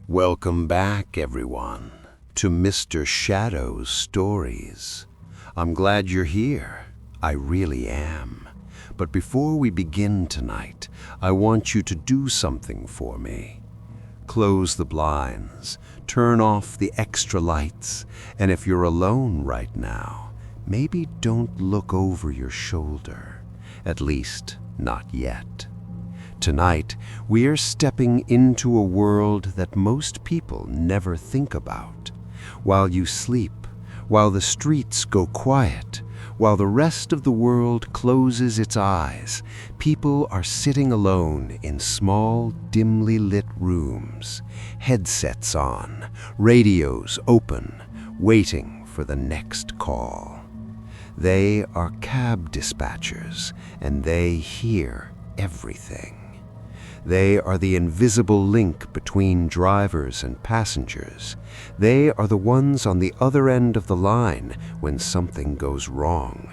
Welcome back, everyone, to Mr. Shadow's Stories. I'm glad you're here. I really am. But before we begin tonight, I want you to do something for me. Close the blinds, turn off the extra lights, and if you're alone right now, maybe don't look over your shoulder. At least, not yet. Tonight, we're stepping into a world that most people never think about. While you sleep, while the streets go quiet, while the rest of the world closes its eyes, people are sitting alone in small, dimly lit rooms, headsets on, radios open, waiting for the next call. They are cab dispatchers, and they hear everything. They are the invisible link between drivers and passengers. They are the ones on the other end of the line when something goes wrong.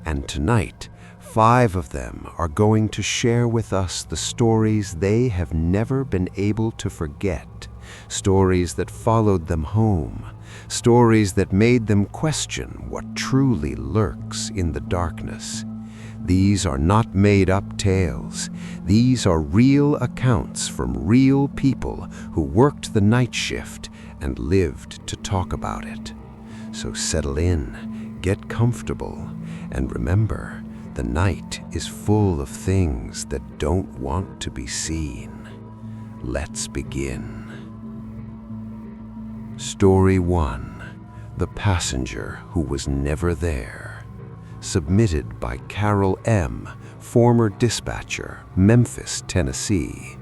And tonight, 5 of them are going to share with us the stories they have never been able to forget, stories that followed them home, stories that made them question what truly lurks in the darkness. These are not made-up tales. These are real accounts from real people who worked the night shift and lived to talk about it. So settle in, get comfortable, and remember, the night is full of things that don't want to be seen. Let's begin. Story 1: The Passenger Who Was Never There. Submitted by Carol M., former dispatcher, Memphis, Tennessee.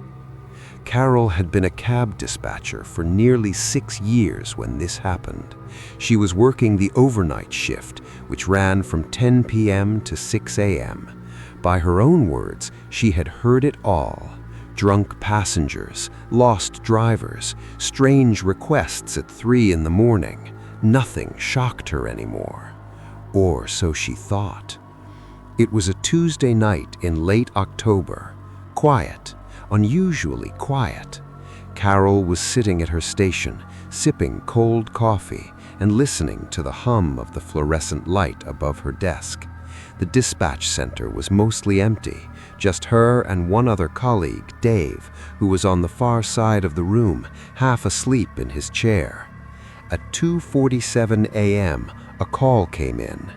Carol had been a cab dispatcher for nearly 6 years when this happened. She was working the overnight shift, which ran from 10 p.m. to 6 a.m. By her own words, she had heard it all. Drunk passengers, lost drivers, strange requests at 3 in the morning. Nothing shocked her anymore. Or so she thought. It was a Tuesday night in late October. Quiet, unusually quiet. Carol was sitting at her station, sipping cold coffee and listening to the hum of the fluorescent light above her desk. The dispatch center was mostly empty, just her and one other colleague, Dave, who was on the far side of the room, half asleep in his chair. At 2:47 a.m., a call came in.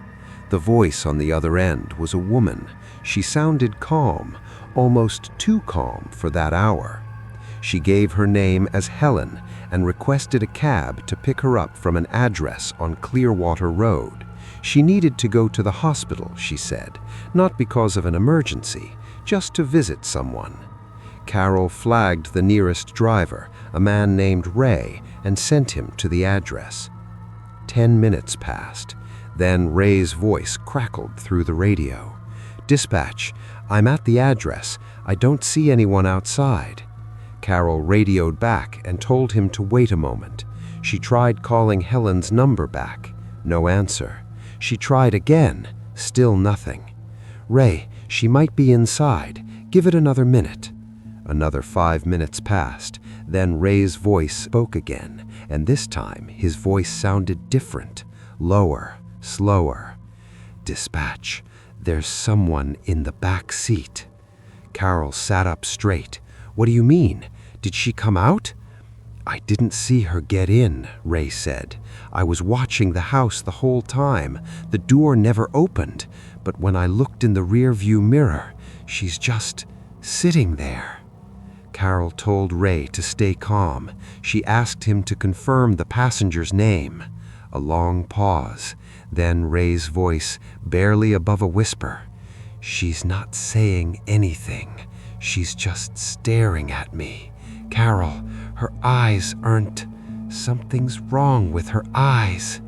The voice on the other end was a woman. She sounded calm, almost too calm for that hour. She gave her name as Helen and requested a cab to pick her up from an address on Clearwater Road. She needed to go to the hospital, she said, not because of an emergency, just to visit someone. Carol flagged the nearest driver, a man named Ray, and sent him to the address. 10 minutes passed. Then Ray's voice crackled through the radio. "Dispatch, I'm at the address. I don't see anyone outside." Carol radioed back and told him to wait a moment. She tried calling Helen's number back. No answer. She tried again. Still nothing. "Ray, she might be inside. Give it another minute." Another 5 minutes passed. Then Ray's voice spoke again, and this time his voice sounded different, lower, slower. "Dispatch, there's someone in the back seat." Carol sat up straight. "What do you mean? Did she come out?" "I didn't see her get in," Ray said. "I was watching the house the whole time. The door never opened, but when I looked in the rear-view mirror, she's just sitting there." Carol told Ray to stay calm. She asked him to confirm the passenger's name. A long pause. Then Ray's voice, barely above a whisper. "She's not saying anything. She's just staring at me. Carol, her eyes aren't... Something's wrong with her eyes."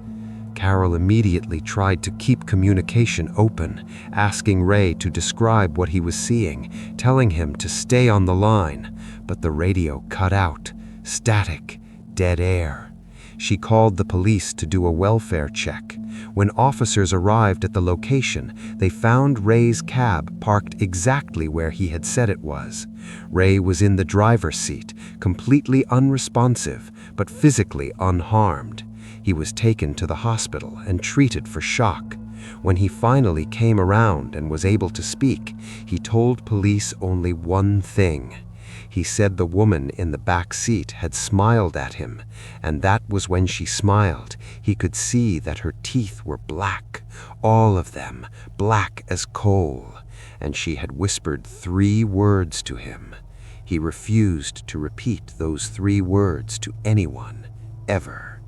Carol immediately tried to keep communication open, asking Ray to describe what he was seeing, telling him to stay on the line, but the radio cut out. Static, dead air. She called the police to do a welfare check. When officers arrived at the location, they found Ray's cab parked exactly where he had said it was. Ray was in the driver's seat, completely unresponsive, but physically unharmed. He was taken to the hospital and treated for shock. When he finally came around and was able to speak, he told police only one thing. He said the woman in the back seat had smiled at him, and that was when she smiled. He could see that her teeth were black, all of them, black as coal, and she had whispered 3 words to him. He refused to repeat those 3 words to anyone, ever.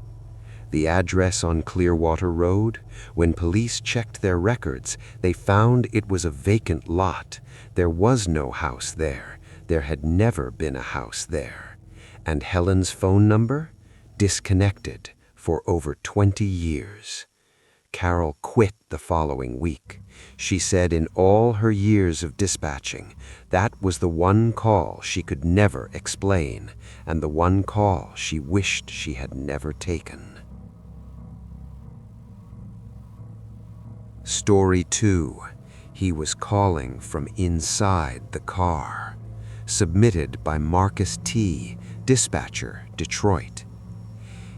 The address on Clearwater Road? When police checked their records, they found it was a vacant lot. There was no house there. There had never been a house there. And Helen's phone number? Disconnected for over 20 years. Carol quit the following week. She said in all her years of dispatching, that was the one call she could never explain, and the one call she wished she had never taken. Story 2. He was calling from inside the car. Submitted by Marcus T., dispatcher, Detroit.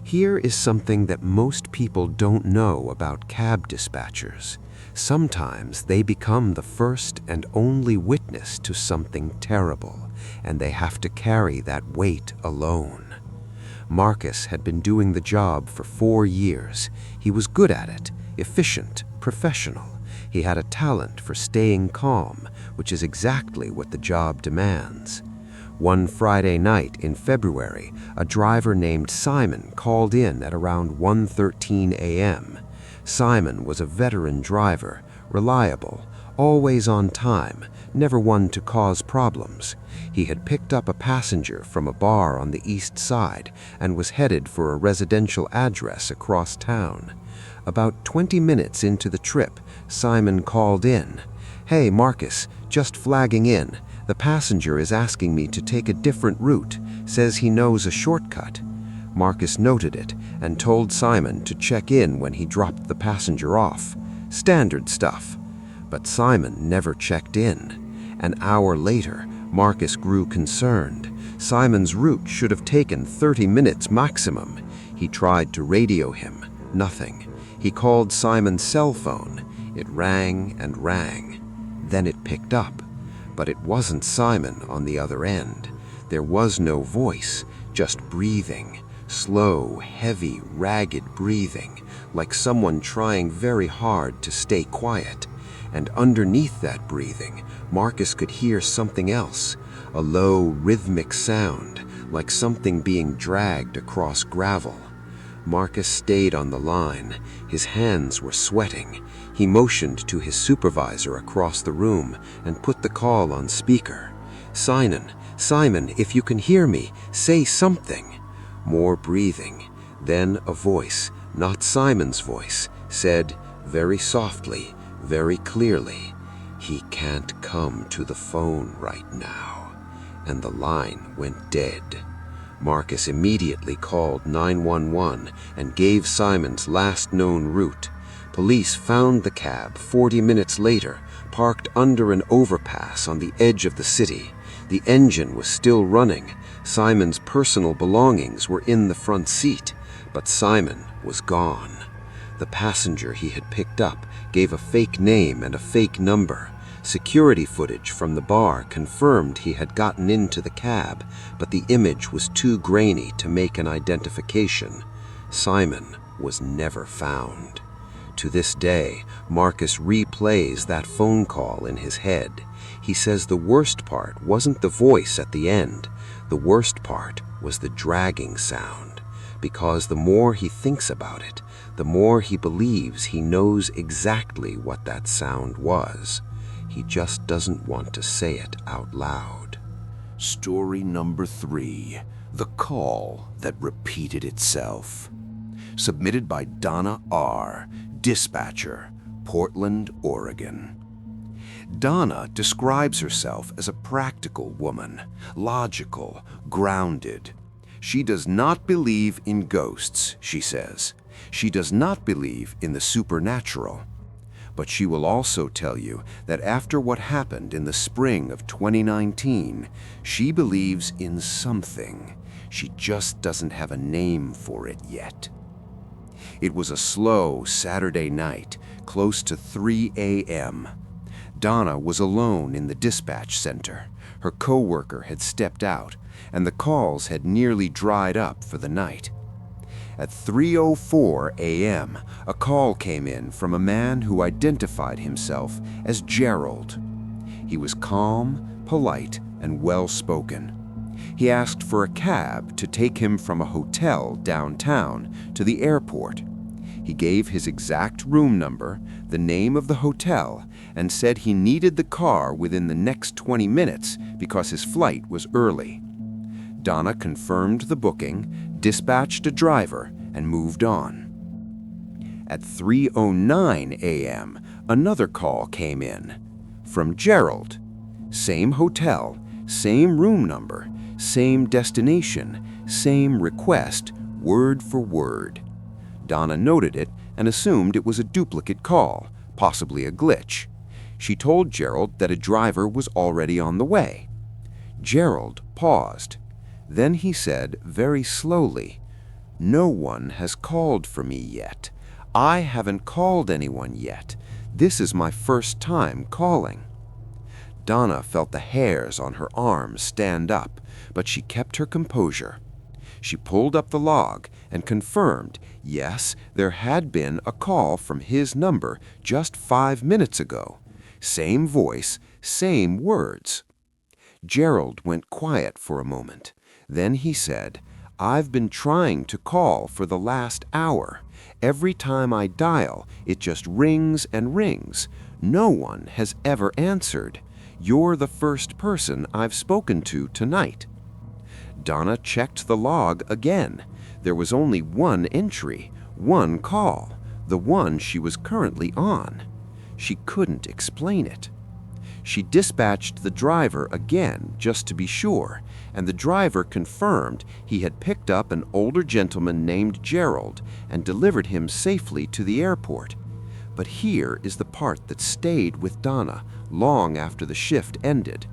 Here is something that most people don't know about cab dispatchers. Sometimes they become the first and only witness to something terrible, and they have to carry that weight alone. Marcus had been doing the job for 4 years. He was good at it, efficient, professional. He had a talent for staying calm, which is exactly what the job demands. One Friday night in February, a driver named Simon called in at around 1:13 a.m. Simon was a veteran driver, reliable, always on time, never one to cause problems. He had picked up a passenger from a bar on the east side and was headed for a residential address across town. About 20 minutes into the trip, Simon called in. "Hey, Marcus, just flagging in. The passenger is asking me to take a different route, says he knows a shortcut." Marcus noted it and told Simon to check in when he dropped the passenger off. Standard stuff. But Simon never checked in. An hour later, Marcus grew concerned. Simon's route should have taken 30 minutes maximum. He tried to radio him. Nothing. He called Simon's cell phone. It rang and rang. Then it picked up. But it wasn't Simon on the other end. There was no voice, just breathing. Slow, heavy, ragged breathing, like someone trying very hard to stay quiet. And underneath that breathing, Marcus could hear something else, a low, rhythmic sound, like something being dragged across gravel. Marcus stayed on the line. His hands were sweating. He motioned to his supervisor across the room and put the call on speaker. Simon, if you can hear me, say something." More breathing. Then a voice, not Simon's voice, said, very softly, very clearly, "He can't come to the phone right now." And the line went dead. Marcus immediately called 911 and gave Simon's last known route. Police found the cab 40 minutes later, parked under an overpass on the edge of the city. The engine was still running. Simon's personal belongings were in the front seat, but Simon was gone. The passenger he had picked up gave a fake name and a fake number. Security footage from the bar confirmed he had gotten into the cab, but the image was too grainy to make an identification. Simon was never found. To this day, Marcus replays that phone call in his head. He says the worst part wasn't the voice at the end. The worst part was the dragging sound, because the more he thinks about it, the more he believes he knows exactly what that sound was. He just doesn't want to say it out loud. Story number 3. The Call That Repeated Itself. Submitted by Donna R., dispatcher, Portland, Oregon. Donna describes herself as a practical woman, logical, grounded. She does not believe in ghosts, she says. She does not believe in the supernatural. But she will also tell you that after what happened in the spring of 2019, she believes in something. She just doesn't have a name for it yet. It was a slow Saturday night, close to 3 a.m. Donna was alone in the dispatch center. Her coworker had stepped out, and the calls had nearly dried up for the night. At 3:04 a.m., a call came in from a man who identified himself as Gerald. He was calm, polite, and well-spoken. He asked for a cab to take him from a hotel downtown to the airport. He gave his exact room number, the name of the hotel, and said he needed the car within the next 20 minutes because his flight was early. Donna confirmed the booking, dispatched a driver, and moved on. At 3:09 a.m., another call came in from Gerald. Same hotel, same room number, same destination, same request, word for word. Donna noted it and assumed it was a duplicate call, possibly a glitch. She told Gerald that a driver was already on the way. Gerald paused. Then he said very slowly, "No one has called for me yet. I haven't called anyone yet. This is my first time calling." Donna felt the hairs on her arms stand up, but she kept her composure. She pulled up the log and confirmed, yes, there had been a call from his number just 5 minutes ago. Same voice, same words. Gerald went quiet for a moment. Then he said, "I've been trying to call for the last hour. Every time I dial, it just rings and rings. No one has ever answered. You're the first person I've spoken to tonight." Donna checked the log again. There was only one entry, one call, the one she was currently on. She couldn't explain it. She dispatched the driver again just to be sure, and the driver confirmed he had picked up an older gentleman named Gerald and delivered him safely to the airport. But here is the part that stayed with Donna long after the shift ended.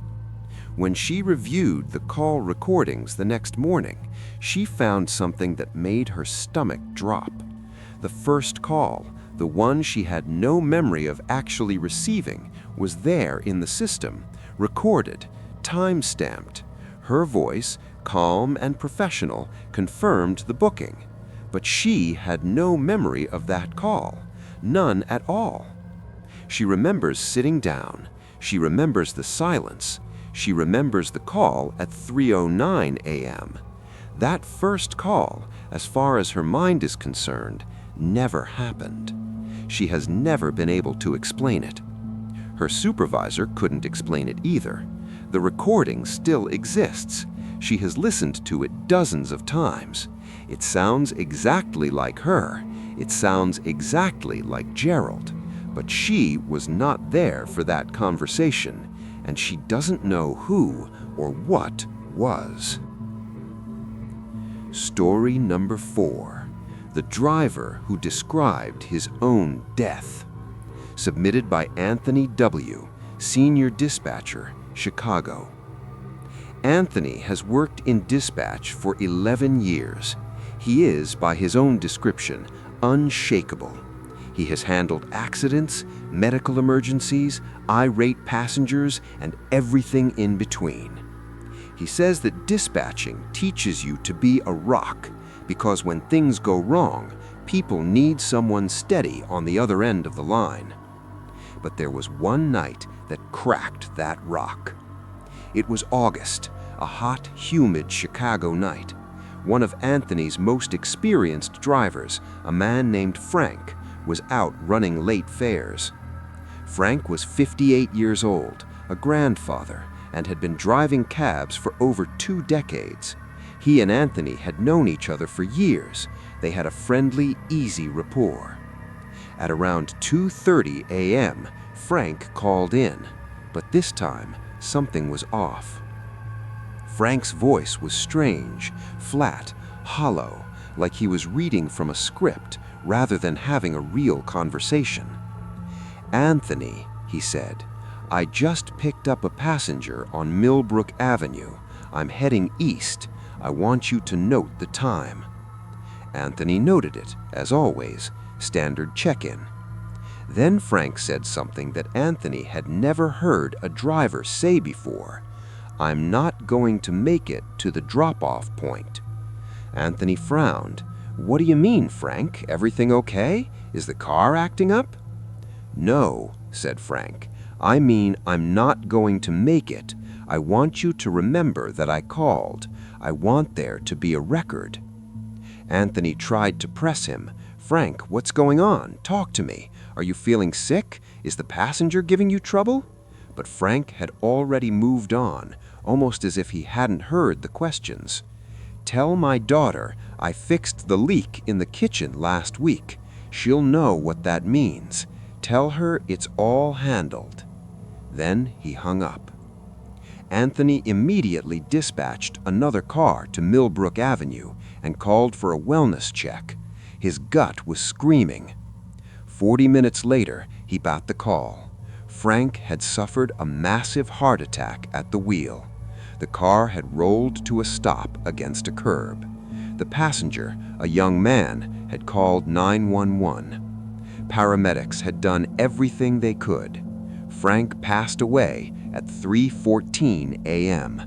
When she reviewed the call recordings the next morning, she found something that made her stomach drop. The first call, the one she had no memory of actually receiving, was there in the system, recorded, time-stamped. Her voice, calm and professional, confirmed the booking. But she had no memory of that call, none at all. She remembers sitting down. She remembers the silence. She remembers the call at 3:09 a.m. That first call, as far as her mind is concerned, never happened. She has never been able to explain it. Her supervisor couldn't explain it either. The recording still exists. She has listened to it dozens of times. It sounds exactly like her. It sounds exactly like Gerald. But she was not there for that conversation, and she doesn't know who or what was. Story number 4. The driver who described his own death. Submitted by Anthony W., Senior Dispatcher, Chicago. Anthony has worked in dispatch for 11 years. He is, by his own description, unshakable. He has handled accidents, medical emergencies, irate passengers, and everything in between. He says that dispatching teaches you to be a rock, because when things go wrong, people need someone steady on the other end of the line. But there was one night that cracked that rock. It was August, a hot, humid Chicago night. One of Anthony's most experienced drivers, a man named Frank, was out running late fares. Frank was 58 years old, a grandfather, and had been driving cabs for over 2 decades. He and Anthony had known each other for years. They had a friendly, easy rapport. At around 2:30 a.m., Frank called in, but this time something was off. Frank's voice was strange, flat, hollow, like he was reading from a script rather than having a real conversation. "Anthony," he said, "I just picked up a passenger on Millbrook Avenue. I'm heading east. I want you to note the time." Anthony noted it, as always, standard check-in. Then Frank said something that Anthony had never heard a driver say before. "I'm not going to make it to the drop-off point." Anthony frowned. "What do you mean, Frank? Everything okay? Is the car acting up?" "No," said Frank. "I mean I'm not going to make it. I want you to remember that I called. I want there to be a record." Anthony tried to press him. "Frank, what's going on? Talk to me. Are you feeling sick? Is the passenger giving you trouble?" But Frank had already moved on, almost as if he hadn't heard the questions. "Tell my daughter I fixed the leak in the kitchen last week. She'll know what that means. Tell her it's all handled." Then he hung up. Anthony immediately dispatched another car to Millbrook Avenue and called for a wellness check. His gut was screaming. 40 minutes later, he got the call. Frank had suffered a massive heart attack at the wheel. The car had rolled to a stop against a curb. The passenger, a young man, had called 911. Paramedics had done everything they could. Frank passed away at 3:14 a.m.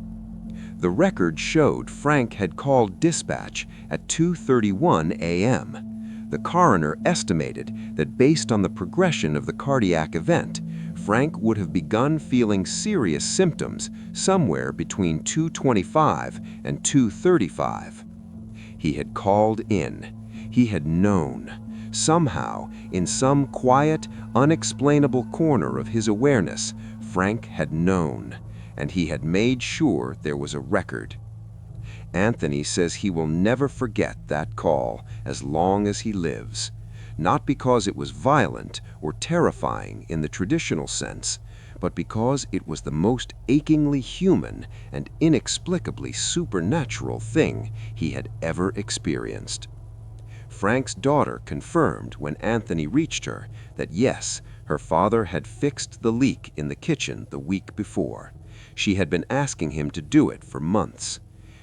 The record showed Frank had called dispatch at 2:31 a.m. The coroner estimated that based on the progression of the cardiac event, Frank would have begun feeling serious symptoms somewhere between 2:25 and 2:35. He had called in. He had known. Somehow, in some quiet, unexplainable corner of his awareness, Frank had known, and he had made sure there was a record. Anthony says he will never forget that call as long as he lives, not because it was violent or terrifying in the traditional sense, but because it was the most achingly human and inexplicably supernatural thing he had ever experienced. Frank's daughter confirmed when Anthony reached her that yes, her father had fixed the leak in the kitchen the week before. She had been asking him to do it for months.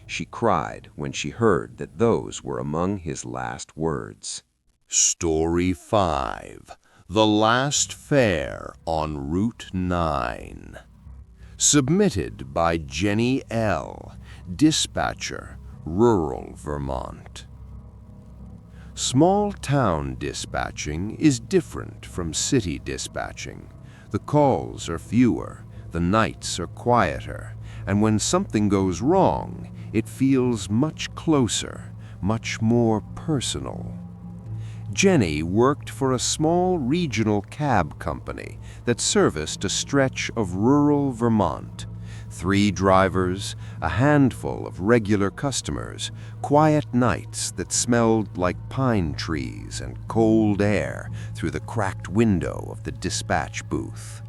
She cried when she heard that those were among his last words. Story 5. The Last Fare on Route 9. Submitted by Jenny L., Dispatcher, Rural Vermont. Small-town dispatching is different from city dispatching. The calls are fewer, the nights are quieter, and when something goes wrong, it feels much closer, much more personal. Jenny worked for a small regional cab company that serviced a stretch of rural Vermont. 3 drivers, a handful of regular customers, quiet nights that smelled like pine trees and cold air through the cracked window of the dispatch booth.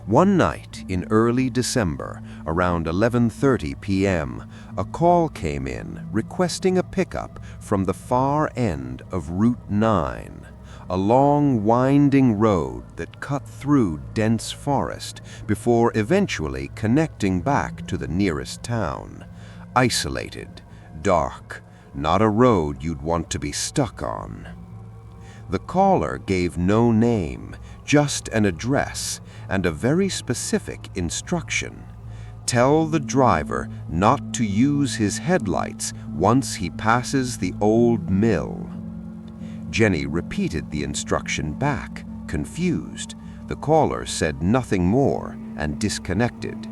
One night in early December, around 11:30 p.m., a call came in requesting a pickup from the far end of Route 9, a long, winding road that cut through dense forest before eventually connecting back to the nearest town. Isolated, dark, not a road you'd want to be stuck on. The caller gave no name, just an address and a very specific instruction. Tell the driver not to use his headlights once he passes the old mill. Jenny repeated the instruction back, confused. The caller said nothing more and disconnected.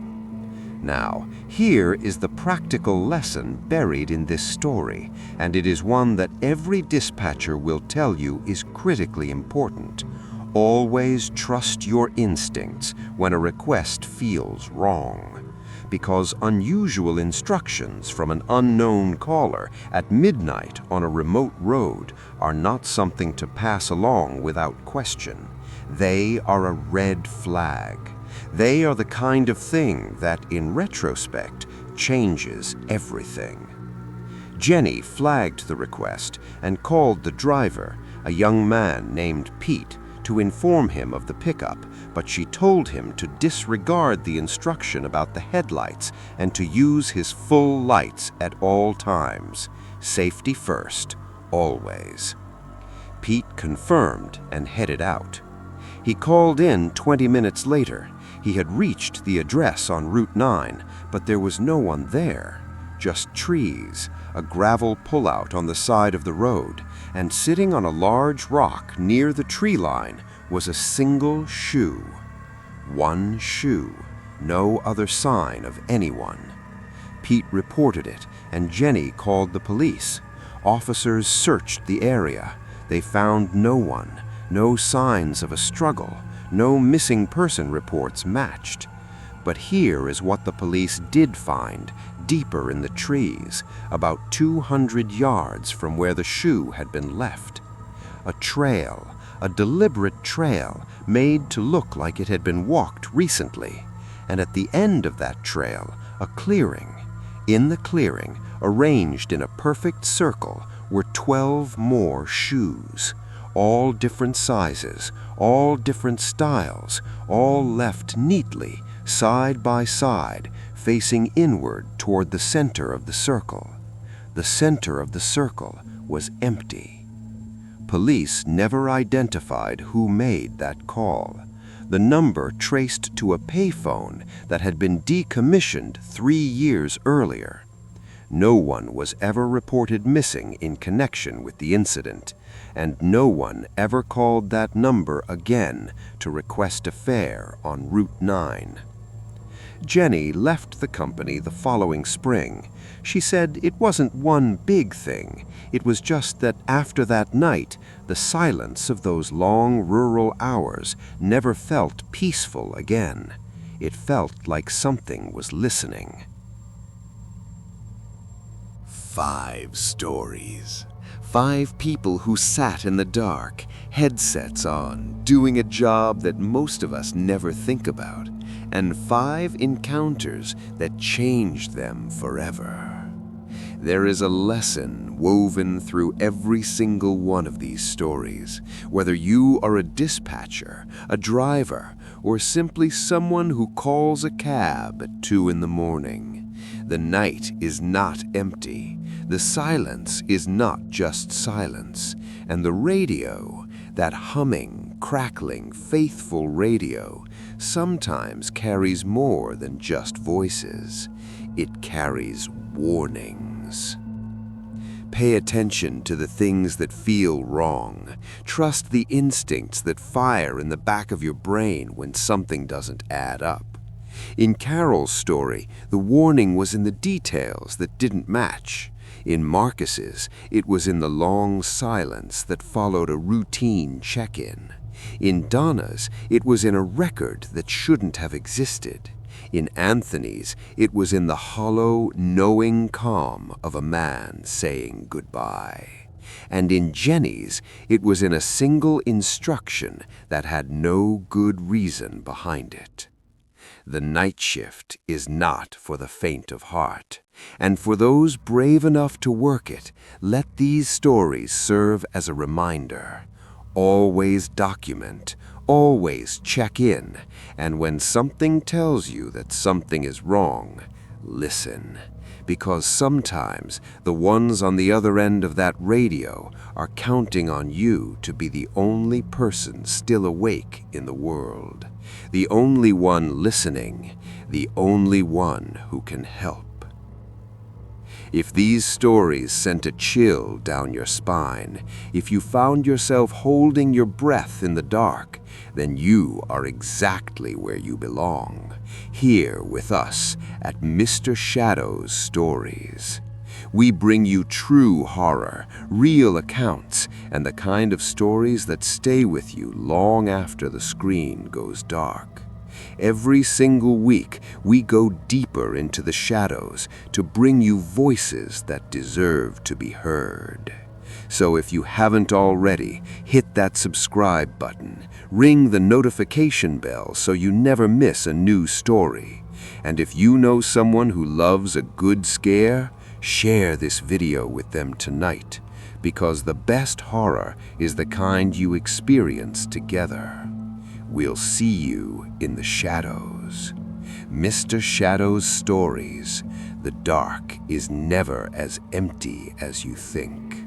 Now, here is the practical lesson buried in this story, and it is one that every dispatcher will tell you is critically important. Always trust your instincts when a request feels wrong, because unusual instructions from an unknown caller at midnight on a remote road are not something to pass along without question. They are a red flag. They are the kind of thing that, in retrospect, changes everything. Jenny flagged the request and called the driver, a young man named Pete, to inform him of the pickup, but she told him to disregard the instruction about the headlights and to use his full lights at all times. Safety first, always. Pete confirmed and headed out. He called in 20 minutes later. He had reached the address on Route 9, but there was no one there. Just trees, a gravel pullout on the side of the road, and sitting on a large rock near the tree line was a single shoe. One shoe, no other sign of anyone. Pete reported it, and Jenny called the police. Officers searched the area. They found no one, no signs of a struggle, no missing person reports matched. But here is what the police did find, deeper in the trees, about 200 yards from where the shoe had been left. A trail, a deliberate trail made to look like it had been walked recently. And at the end of that trail, a clearing. In the clearing, arranged in a perfect circle, were 12 more shoes. All different sizes, all different styles, all left neatly, side by side, facing inward toward the center of the circle. The center of the circle was empty. Police never identified who made that call. The number traced to a payphone that had been decommissioned 3 years earlier. No one was ever reported missing in connection with the incident, and no one ever called that number again to request a fare on Route 9. Jenny left the company the following spring. She said it wasn't one big thing. It was just that after that night, the silence of those long rural hours never felt peaceful again. It felt like something was listening. 5 stories. 5 people who sat in the dark, headsets on, doing a job that most of us never think about, and 5 encounters that changed them forever. There is a lesson woven through every single one of these stories, whether you are a dispatcher, a driver, or simply someone who calls a cab at 2 in the morning. The night is not empty. The silence is not just silence, and the radio, that humming, crackling, faithful radio, sometimes carries more than just voices. It carries warnings. Pay attention to the things that feel wrong. Trust the instincts that fire in the back of your brain when something doesn't add up. In Carol's story, the warning was in the details that didn't match. In Marcus's, it was in the long silence that followed a routine check-in. In Donna's, it was in a record that shouldn't have existed. In Anthony's, it was in the hollow, knowing calm of a man saying goodbye. And in Jenny's, it was in a single instruction that had no good reason behind it. The night shift is not for the faint of heart, and for those brave enough to work it, let these stories serve as a reminder. Always document, always check in, and when something tells you that something is wrong, listen. Because sometimes the ones on the other end of that radio are counting on you to be the only person still awake in the world, the only one listening, the only one who can help. If these stories sent a chill down your spine, if you found yourself holding your breath in the dark, then you are exactly where you belong, here with us at Mr. Shadow's Stories. We bring you true horror, real accounts, and the kind of stories that stay with you long after the screen goes dark. Every single week, we go deeper into the shadows to bring you voices that deserve to be heard. So if you haven't already, hit that subscribe button, ring the notification bell so you never miss a new story. And if you know someone who loves a good scare, share this video with them tonight, because the best horror is the kind you experience together. We'll see you in the shadows. Mr. Shadow's stories. The dark is never as empty as you think.